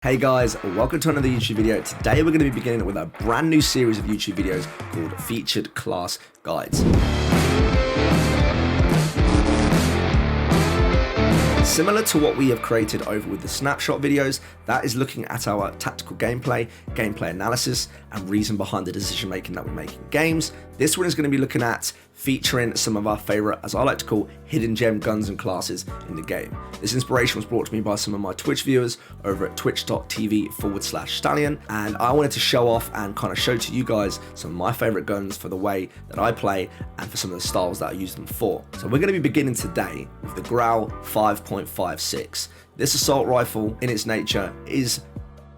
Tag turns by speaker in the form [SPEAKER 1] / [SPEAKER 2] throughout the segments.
[SPEAKER 1] Hey guys, welcome to another YouTube video. Today we're going to be beginning with a brand new series of YouTube videos called Featured Class Guides. Similar to what we have created over with the snapshot videos, that is looking at our tactical gameplay, gameplay analysis, and reason behind the decision making that we make in games. This one is going to be looking at featuring some of our favorite, as I like to call, hidden gem guns and classes in the game. This inspiration was brought to me by some of my Twitch viewers over at twitch.tv/Stallion, and I wanted to show off and kind of show to you guys some of my favorite guns for the way that I play and for some of the styles that I use them for. So we're going to be beginning today with the Grau 5.56. This assault rifle in its nature is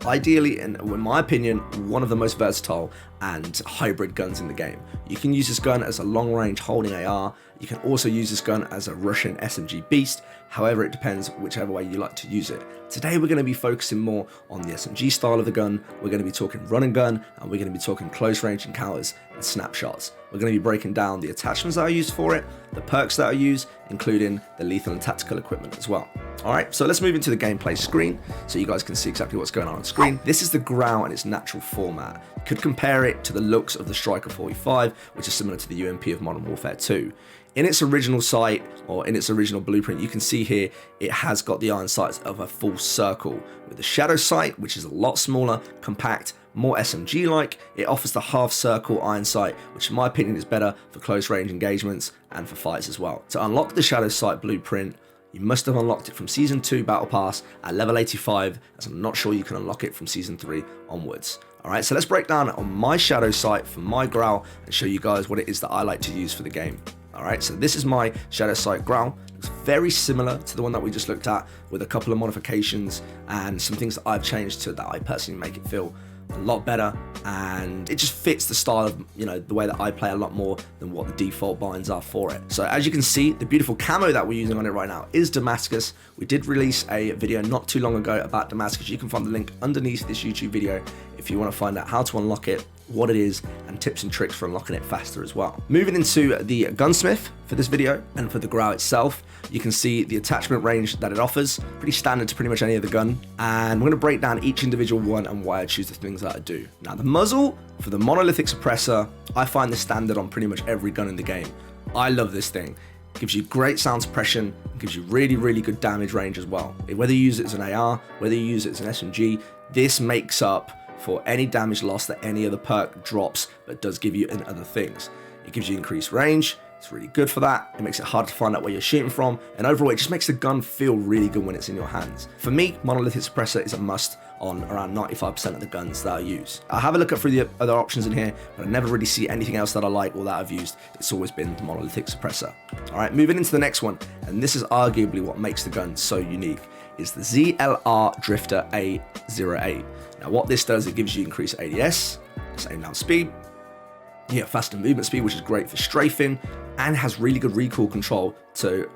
[SPEAKER 1] ideally, and in my opinion, one of the most versatile and hybrid guns in the game. You can use this gun as a long-range holding AR. You can also use this gun as a Russian SMG beast. However, it depends whichever way you like to use it. Today we're going to be focusing more on the SMG style of the gun. We're going to be talking run and gun, and we're going to be talking close range encounters and snapshots. We're going to be breaking down the attachments that I use for it, the perks that I use, including the lethal and tactical equipment as well. Alright, so let's move into the gameplay screen so you guys can see exactly what's going on screen. This is the Grau in its natural format. You could compare it to the looks of the Striker 45, which is similar to the UMP of Modern Warfare 2. In its original sight, or in its original blueprint, you can see here it has got the iron sights of a full circle. With the Shadowsight, which is a lot smaller, compact, more SMG-like, it offers the half circle iron sight, which in my opinion is better for close range engagements and for fights as well. To unlock the Shadowsight blueprint, you must have unlocked it from Season 2 Battle Pass at level 85, as I'm not sure you can unlock it from Season 3 onwards. Alright, so let's break down on my Shadowsight for my Grau and show you guys what it is that I like to use for the game. Alright, so this is my Shadowsight Grau. It's very similar to the one that we just looked at, with a couple of modifications and some things that I've changed to that I personally make it feel a lot better, and it just fits the style of, the way that I play a lot more than what the default binds are for it. So as you can see, the beautiful camo that we're using on it right now is Damascus. We did release a video not too long ago about Damascus. You can find the link underneath this YouTube video if you want to find out how to unlock it, what it is, and tips and tricks for unlocking it faster as well. Moving into the gunsmith for this video and for the Grau itself, you can see the attachment range that it offers, pretty standard to pretty much any other gun, and we're going to break down each individual one and why I choose the things that I do. Now, the muzzle for the monolithic suppressor, I find this standard on pretty much every gun in the game. I love this thing. It gives you great sound suppression, it gives you really good damage range as well. Whether you use it as an AR, whether you use it as an SMG, this makes up for any damage loss that any other perk drops, but does give you in other things. It gives you increased range. It's really good for that. It makes it hard to find out where you're shooting from, and overall it just makes the gun feel really good when it's in your hands. For me, monolithic suppressor is a must on around 95% of the guns that I use. I'll have a look through the other options in here, but I never really see anything else that I like or that I've used. It's always been the monolithic suppressor. Alright, moving into the next one, and this is arguably what makes the gun so unique, is the ZLR Drifter A08. Now what this does, it gives you increased ADS, same down speed, you get faster movement speed, which is great for strafing, and has really good recoil control to,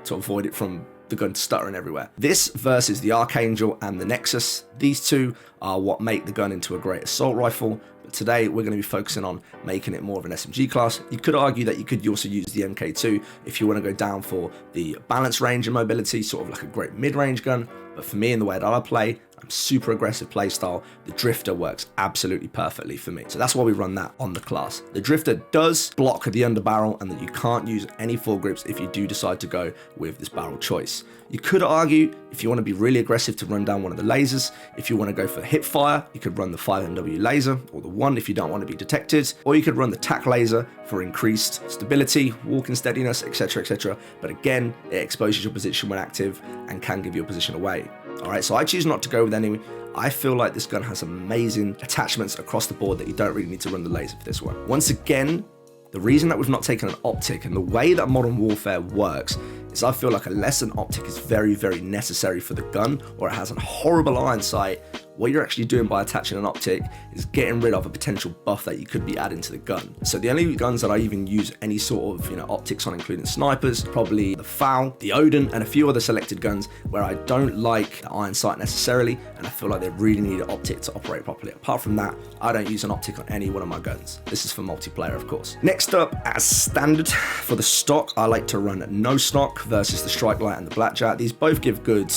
[SPEAKER 1] to avoid it from the gun stuttering everywhere. This versus the Archangel and the Nexus, these two are what make the gun into a great assault rifle, but today we're going to be focusing on making it more of an SMG class. You could argue that you could also use the MK2 if you want to go down for the balance range and mobility, sort of like a great mid-range gun, but for me, in the way that I play, I'm super aggressive playstyle, the Drifter works absolutely perfectly for me. So that's why we run that on the class. The Drifter does block the underbarrel, and that you can't use any foregrips if you do decide to go with this barrel choice. You could argue, if you want to be really aggressive, to run down one of the lasers. If you want to go for hip fire, you could run the 5MW laser, or the 1 if you don't want to be detected, or you could run the tack laser for increased stability, walking steadiness, etc, etc. But again, it exposes your position when active and can give your position away. Alright, so I choose not to go with any. I feel like this gun has amazing attachments across the board that you don't really need to run the laser for this one. Once again, the reason that we've not taken an optic, and the way that Modern Warfare works, is I feel like unless an optic is very necessary for the gun, or it has a horrible iron sight, what you're actually doing by attaching an optic is getting rid of a potential buff that you could be adding to the gun. So the only guns that I even use any sort of optics on, including snipers, probably the FAL, the Odin, and a few other selected guns where I don't like the iron sight necessarily, and I feel like they really need an optic to operate properly. Apart from that, I don't use an optic on any one of my guns. This is for multiplayer, of course. Next up, as standard for the stock, I like to run no stock versus the Strike Light and the Blackjack. These both give good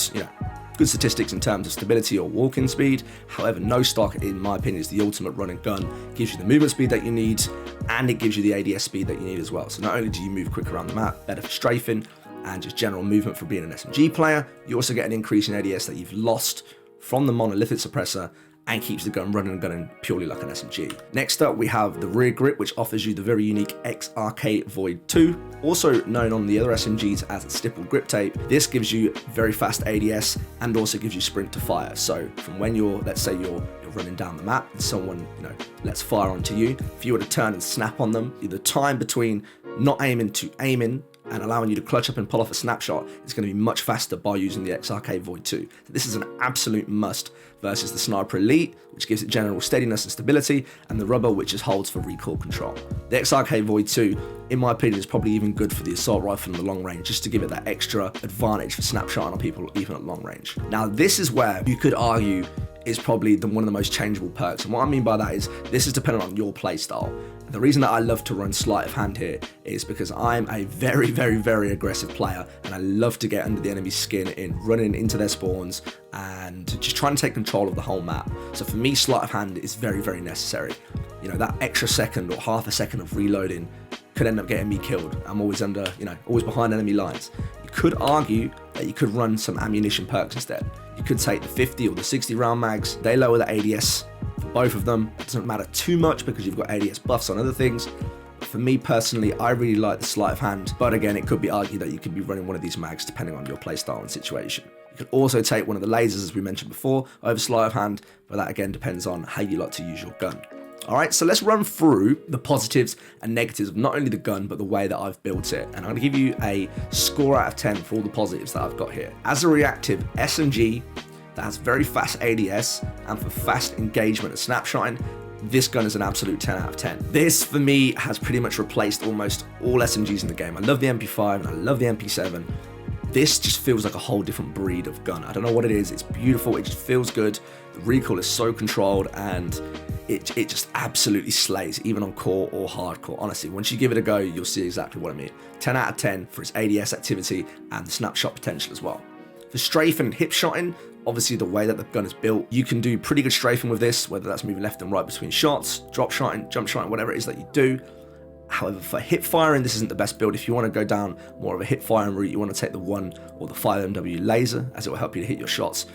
[SPEAKER 1] good statistics in terms of stability or walking speed. However, no stock, in my opinion, is the ultimate run and gun. It gives you the movement speed that you need, and it gives you the ADS speed that you need as well. So not only do you move quicker around the map, better for strafing, and just general movement for being an SMG player, you also get an increase in ADS that you've lost from the monolithic suppressor, and keeps the gun running and gunning purely like an SMG. Next up, we have the rear grip, which offers you the very unique XRK Void 2, also known on the other SMGs as stippled grip tape. This gives you very fast ADS and also gives you sprint to fire. So from when let's say you're running down the map and someone, lets fire onto you, if you were to turn and snap on them, the time between not aiming to aiming and allowing you to clutch up and pull off a snapshot is going to be much faster by using the XRK Void 2. So this is an absolute must versus the Sniper Elite, which gives it general steadiness and stability, and the rubber, which just holds for recoil control. The XRK Void 2, in my opinion, is probably even good for the assault rifle in the long range, just to give it that extra advantage for snapshotting on people even at long range. Now, this is where you could argue is probably one of the most changeable perks. And what I mean by that is this is dependent on your playstyle. The reason that I love to run sleight of hand here is because I'm a very, very, very aggressive player, and I love to get under the enemy's skin in running into their spawns and just trying to take control of the whole map. So for me, sleight of hand is very, very necessary. That extra second or half a second of reloading could end up getting me killed. I'm always always behind enemy lines. You could argue that you could run some ammunition perks instead. You could take the 50 or the 60 round mags. They lower the ADS for both of them. It doesn't matter too much because you've got ADS buffs on other things. But for me personally, I really like the sleight of hand. But again, it could be argued that you could be running one of these mags depending on your playstyle and situation. You could also take one of the lasers, as we mentioned before, over sleight of hand, but that again depends on how you like to use your gun. All right, so let's run through the positives and negatives of not only the gun, but the way that I've built it. And I'm gonna give you a score out of 10 for all the positives that I've got here. As a reactive SMG that has very fast ADS and for fast engagement and snapshotting, this gun is an absolute 10 out of 10. This, for me, has pretty much replaced almost all SMGs in the game. I love the MP5 and I love the MP7. This just feels like a whole different breed of gun. I don't know what it is. It's beautiful. It just feels good. The recoil is so controlled, and it just absolutely slays, even on core or hardcore. Honestly, once you give it a go, you'll see exactly what I mean. 10 out of 10 for its ADS activity and the snapshot potential as well. For strafe and hip shotting, obviously the way that the gun is built, you can do pretty good strafing with this, whether that's moving left and right between shots, drop shotting, jump shotting, whatever it is that you do. However, for hip firing, this isn't the best build. If you want to go down more of a hip firing route, you want to take the 1 or the 5MW laser, as it will help you to hit your shots.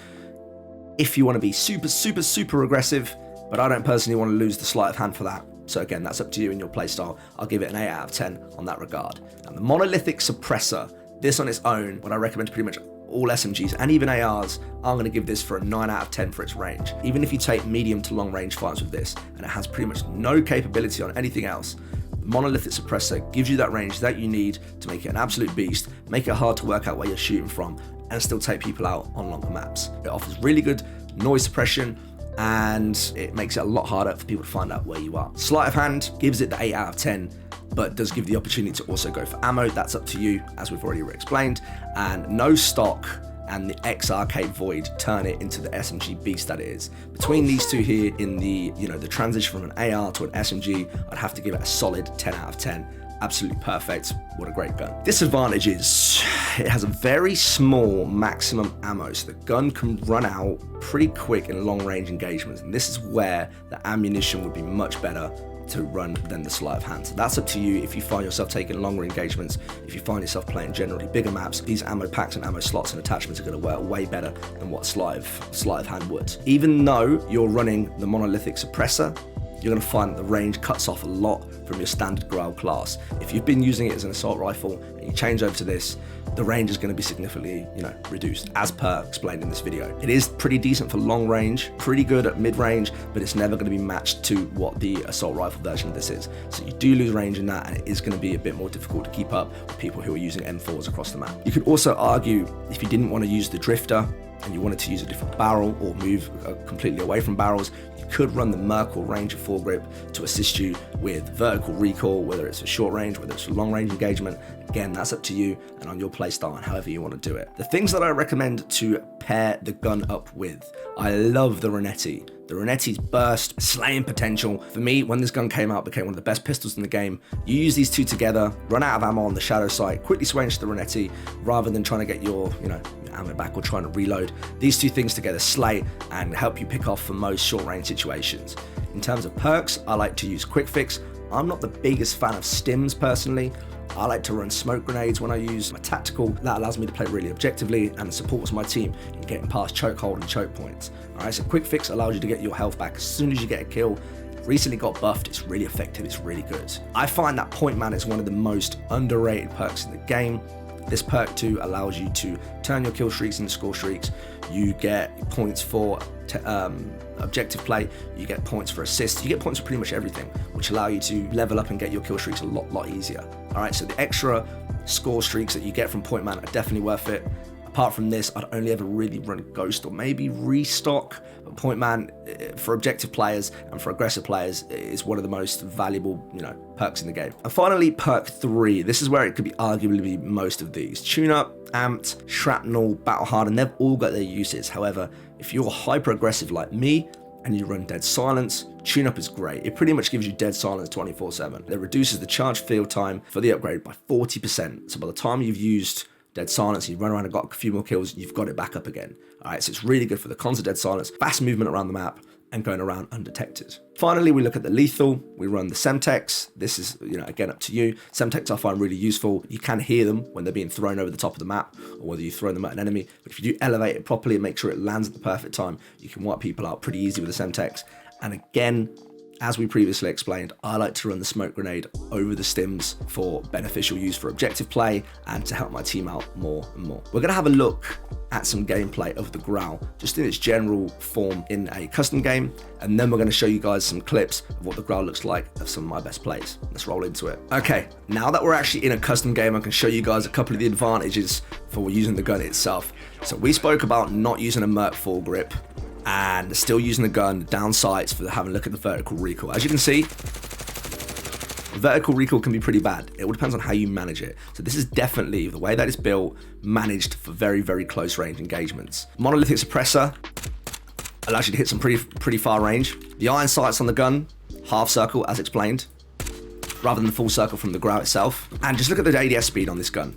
[SPEAKER 1] If you want to be super, super, super aggressive, but I don't personally want to lose the sleight of hand for that. So again, that's up to you and your playstyle. I'll give it an 8 out of 10 on that regard. Now, the monolithic suppressor, this on its own, what I recommend to pretty much all SMGs and even ARs, I'm going to give this for a 9 out of 10 for its range. Even if you take medium to long range fights with this, and it has pretty much no capability on anything else, the monolithic suppressor gives you that range that you need to make it an absolute beast, make it hard to work out where you're shooting from, and still take people out on longer maps. It offers really good noise suppression, and it makes it a lot harder for people to find out where you are. Sleight of hand gives it the 8 out of 10, but does give the opportunity to also go for ammo. That's up to you, as we've already explained. And no stock and the XRK Void turn it into the SMG beast that it is. Between these two here in the, the transition from an AR to an SMG, I'd have to give it a solid 10 out of 10. Absolutely perfect. What a great gun. Disadvantage is it has a very small maximum ammo, so the gun can run out pretty quick in long range engagements, and this is where the ammunition would be much better to run than the sleight of hand. So that's up to you if you find yourself taking longer engagements, if you find yourself playing generally bigger maps, these ammo packs and ammo slots and attachments are going to work way better than what sleight of hand would. Even though you're running the monolithic suppressor, you're going to find that the range cuts off a lot from your standard Grau class. If you've been using it as an assault rifle and you change over to this, the range is going to be significantly, reduced, as per explained in this video. It is pretty decent for long range, pretty good at mid range, but it's never going to be matched to what the assault rifle version of this is. So you do lose range in that, and it is going to be a bit more difficult to keep up with people who are using M4s across the map. You could also argue if you didn't want to use the drifter and you wanted to use a different barrel or move completely away from barrels, you could run the Merkel Ranger foregrip to assist you with vertical recoil, whether it's for short range, whether it's for long range engagement. Again, that's up to you and on your playstyle and however you want to do it. The things that I recommend to pair the gun up with, I love the Renetti. The Renetti's burst, slaying potential, for me, when this gun came out, became one of the best pistols in the game. You use these two together, run out of ammo on the Shadowsight, quickly switch to the Renetti, rather than trying to get your ammo back or trying to reload. These two things together slay and help you pick off for most short-range situations. In terms of perks, I like to use Quick Fix. I'm not the biggest fan of stims personally. I like to run smoke grenades when I use my tactical. That allows me to play really objectively and supports my team in getting past chokehold and choke points. Alright, so Quick Fix allows you to get your health back as soon as you get a kill. Recently got buffed, it's really effective, it's really good. I find that Point Man is one of the most underrated perks in the game. This perk too allows you to turn your kill streaks into score streaks. You get points for objective play, you get points for assists, you get points for pretty much everything, which allow you to level up and get your kill streaks a lot easier. Alright, so the extra score streaks that you get from Point Man are definitely worth it. Apart from this, I'd only ever really run Ghost or maybe Restock. But Point Man, for objective players and for aggressive players, is one of the most valuable, perks in the game. And finally, perk 3. This is where it could be arguably most of these. Tune Up, Amped, Shrapnel, Battle Hardened, they've all got their uses. However, if you're hyper aggressive like me, and you run Dead Silence, Tune Up is great. It pretty much gives you Dead Silence 24/7. It reduces the charge field time for the upgrade by 40%. So by the time you've used Dead Silence, you run around and got a few more kills, you've got it back up again. Alright, so it's really good for the cons of Dead Silence, fast movement around the map, and going around undetected. Finally, we look at the lethal. We run the Semtex. This is, again, up to you. Semtex I find really useful. You can hear them when they're being thrown over the top of the map, or whether you throw them at an enemy. But if you do elevate it properly and make sure it lands at the perfect time, you can wipe people out pretty easy with the Semtex. And again, as we previously explained, I like to run the smoke grenade over the stims for beneficial use for objective play and to help my team out more and more. We're going to have a look at some gameplay of the Grau, just in its general form in a custom game, and then we're going to show you guys some clips of what the Grau looks like of some of my best plays. Let's roll into it. Okay, now that we're actually in a custom game, I can show you guys a couple of the advantages for using the gun itself. So we spoke about not using a Merc foregrip, and still using the gun down sights for having a look at the vertical recoil. As you can see, vertical recoil can be pretty bad. It all depends on how you manage it. So this is definitely, the way that it's built, managed for very close range engagements. Monolithic suppressor allows you to hit some pretty far range. The iron sights on the gun, half circle as explained, rather than the full circle from the Grau itself. And just look at the ADS speed on this gun.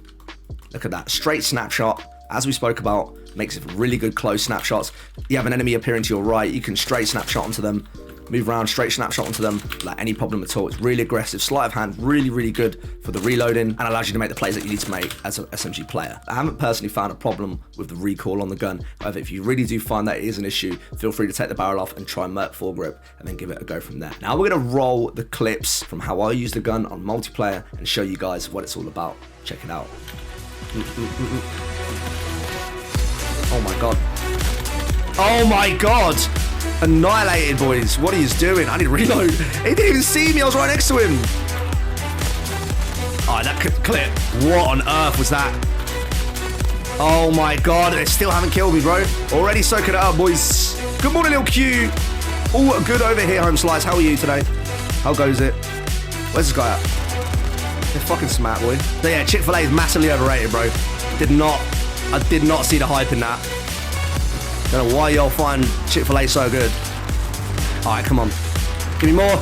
[SPEAKER 1] Look at that, straight snapshot, as we spoke about, makes it for really good close snapshots. You have an enemy appearing to your right, you can straight snapshot onto them, move around, straight snapshot onto them, like any problem at all. It's really aggressive, sleight of hand, really good for the reloading, and allows you to make the plays that you need to make as an SMG player. I haven't personally found a problem with the recoil on the gun. However, if you really do find that it is an issue, feel free to take the barrel off and try Merc foregrip, and then give it a go from there. Now we're gonna roll the clips from how I use the gun on multiplayer and show you guys what it's all about. Check it out. Oh my god. Oh my god! Annihilated, boys. What are you doing? I need to reload. He didn't even see me. I was right next to him. Alright, that clip. What on earth was that? Oh my god. They still haven't killed me, bro. Already soaking it up, boys. Good morning, little Q. All good over here, Home Slice. How are you today? How goes it? Where's this guy at? They're fucking smart, boy. So yeah, Chick-fil-A is massively overrated, bro. I did not see the hype in that. Don't know why y'all find Chick-fil-A so good. Alright, come on. Give me more.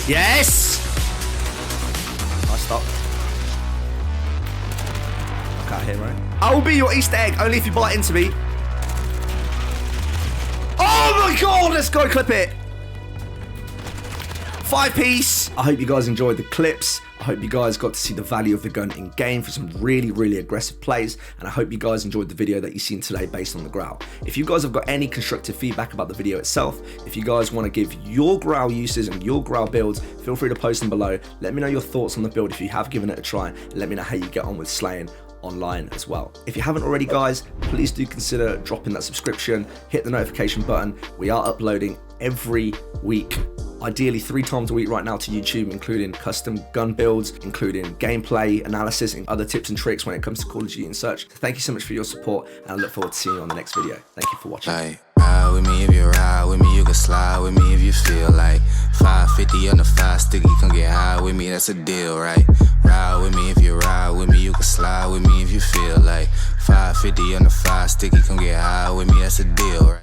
[SPEAKER 1] Yes! I stop. I can't hear, right? I will be your Easter egg, only if you bite into me. Oh my god, let's go clip it. 5-piece. I hope you guys enjoyed the clips. I hope you guys got to see the value of the gun in game for some really aggressive plays, and I hope you guys enjoyed the video that you've seen today based on the Grau. If you guys have got any constructive feedback about the video itself, if you guys want to give your Grau uses and your Grau builds, feel free to post them below. Let me know your thoughts on the build if you have given it a try, and let me know how you get on with slaying online as well. If you haven't already, guys, please do consider dropping that subscription, hit the notification button. We are uploading every week, ideally 3 times a week right now to YouTube, including custom gun builds, including gameplay analysis and other tips and tricks when it comes to Call of Duty and such. So thank you so much for your support, and I look forward to seeing you on the next video. Thank you for watching. Ride with me if you ride with me, you can slide with me if you feel like 550 on the 5 sticky, come get high with me, that's a deal, right? Ride with me if you ride with me, you can slide with me if you feel like 550 on the 5 sticky, come get high with me, that's a deal, right?